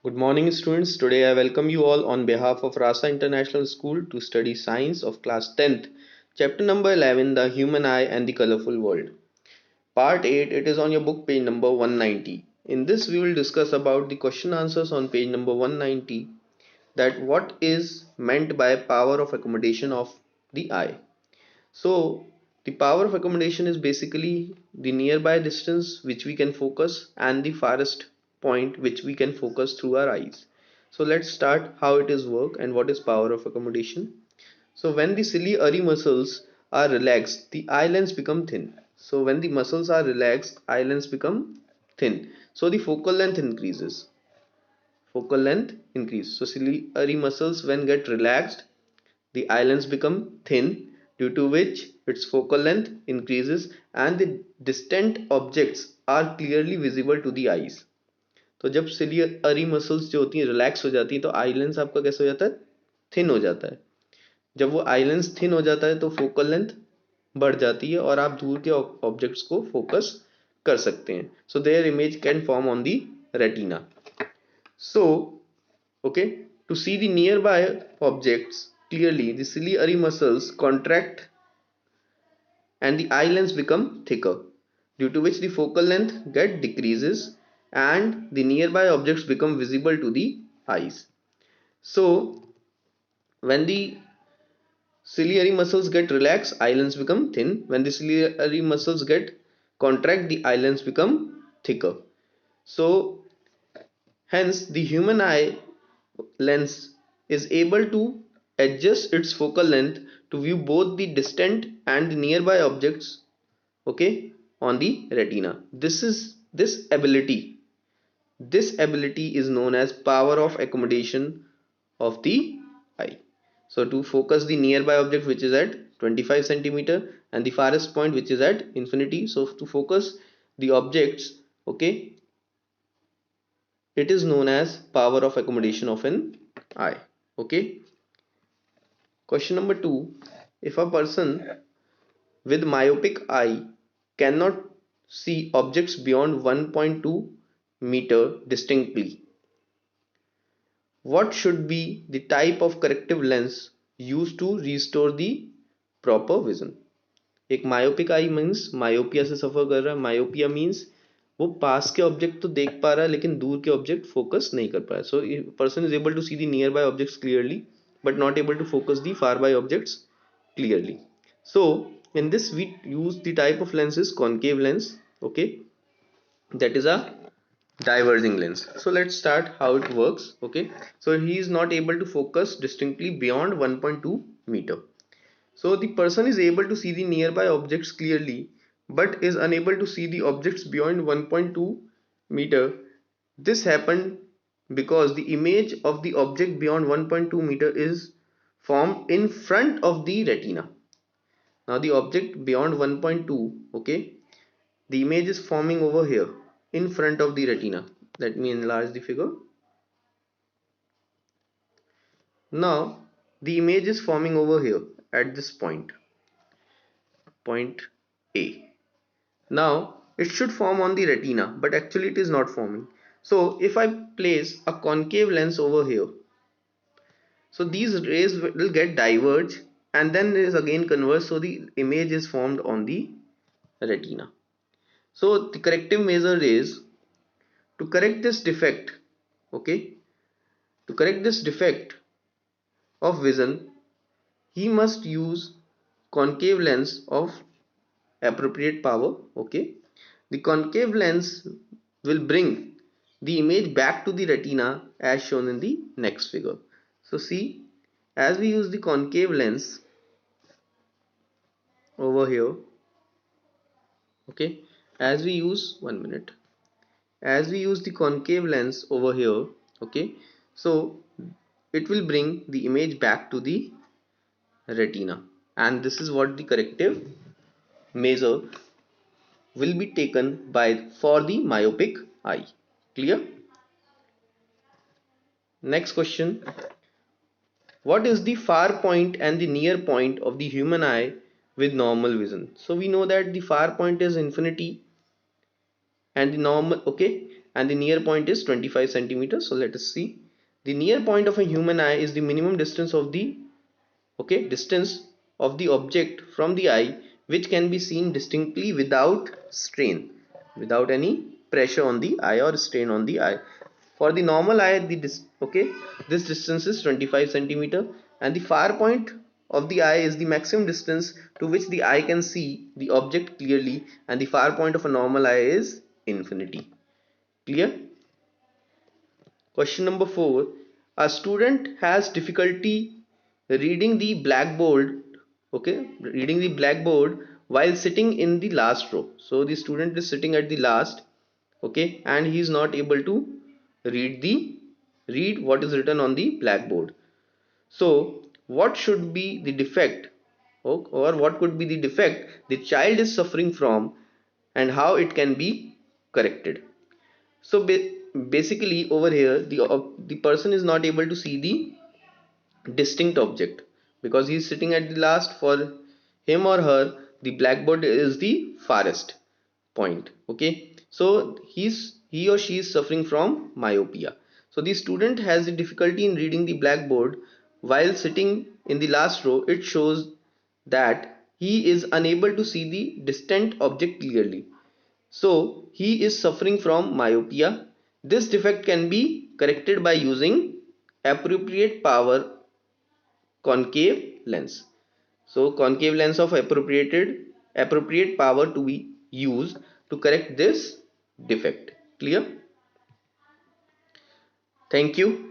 Good morning, students. Today I welcome you all on behalf of Rasa International School to study Science of Class 10th, Chapter number 11, The Human Eye and the Colorful World. Part 8, it is on your book page number 190. In this, we will discuss about the question answers on page number 190, that what is meant by power of accommodation of the eye. So, the power of accommodation is basically the nearby distance which we can focus and the farthest point which we can focus through our eyes. So let's start how it is work and what is power of accommodation. So when the ciliary muscles are relaxed, the eye lens become thin. So when the muscles are relaxed, eye lens become thin. So the focal length increases. Focal length increase. So ciliary muscles when get relaxed, the eye lens become thin, due to which its focal length increases and the distant objects are clearly visible to the eyes. तो जब ciliary muscles जो होती हैं relax हो जाती हैं तो eye lens आपका कैसे हो जाता है, थिन हो जाता है. जब वो आई लेंस थिन हो जाता है तो फोकल लेंथ बढ़ जाती है और आप दूर के ऑब्जेक्ट्स को फोकस कर सकते हैं. So there image can form on the retina. So, okay, to see the nearby objects clearly, the ciliary muscles contract and the eye lens become thicker, due to which the focal length get decreases and the nearby objects become visible to the eyes. So, when the ciliary muscles get relaxed, eye lens become thin. When the ciliary muscles get contract, the eye lens become thicker. So, hence the human eye lens is able to adjust its focal length to view both the distant and the nearby objects, okay, on the retina. This ability is known as power of accommodation of the eye. So to focus the nearby object which is at 25 centimeter and the farthest point which is at infinity, so to focus the objects, okay, it is known as power of accommodation of an eye. Okay. Question number 2. If a person with myopic eye cannot see objects beyond 1.2 meter distinctly, what should be the type of corrective lens used to restore the proper vision? एक myopic I means myopia से सफर कर रहा है. Myopia means वो पास के object तो देख पा रहा है लेकिन दूर के ऑब्जेक्ट फोकस नहीं कर पा रहा है. So person is able to see the nearby objects clearly but not able to focus the far by objects clearly. So in this we use the type of lens is concave lens, okay, that is a diverging lens. So let's start how it works. Okay, so he is not able to focus distinctly beyond 1.2 meter. So the person is able to see the nearby objects clearly but is unable to see the objects beyond 1.2 meter. This happened because the image of the object beyond 1.2 meter is formed in front of the retina. Now the object beyond 1.2, okay, the image is forming over here in front of the retina. Let me enlarge the figure. Now the image is forming over here at this point, point A. Now it should form on the retina, but actually it is not forming. So if I place a concave lens over here, so these rays will get diverged and then is again converged, so the image is formed on the retina. So the corrective measure is to correct this defect, okay, to correct this defect of vision, he must use concave lens of appropriate power. Okay, the concave lens will bring the image back to the retina as shown in the next figure. So see, as we use the concave lens over here, okay, as we use as we use the concave lens over here, okay, so it will bring the image back to the retina, and this is what the corrective measure will be taken by for the myopic eye. Clear? Next question. What is the far point and the near point of the human eye with normal vision? So we know that the far point is infinity and the normal, okay, and the near point is 25 centimeters. So let us see. The near point of a human eye is the minimum distance of the object from the eye, which can be seen distinctly without strain, without any pressure on the eye or strain on the eye. For the normal eye, this distance is 25 centimeter, and the far point of the eye is the maximum distance to which the eye can see the object clearly, and the far point of a normal eye is infinity. Clear? Question number 4. A student has difficulty reading the blackboard, while sitting in the last row. So the student is sitting at the last, and he is not able to read what is written on the blackboard. So what should be the defect, or what could be the defect the child is suffering from, and how it can be corrected? So basically over here the person is not able to see the distinct object because he is sitting at the last. For him or her, the blackboard is the farthest point. So he or she is suffering from myopia. So the student has the difficulty in reading the blackboard while sitting in the last row. It shows that he is unable to see the distant object clearly, so he is suffering from myopia. This defect can be corrected by using appropriate power concave lens. So concave lens of appropriate power to be used to correct this defect. Clear? Thank you.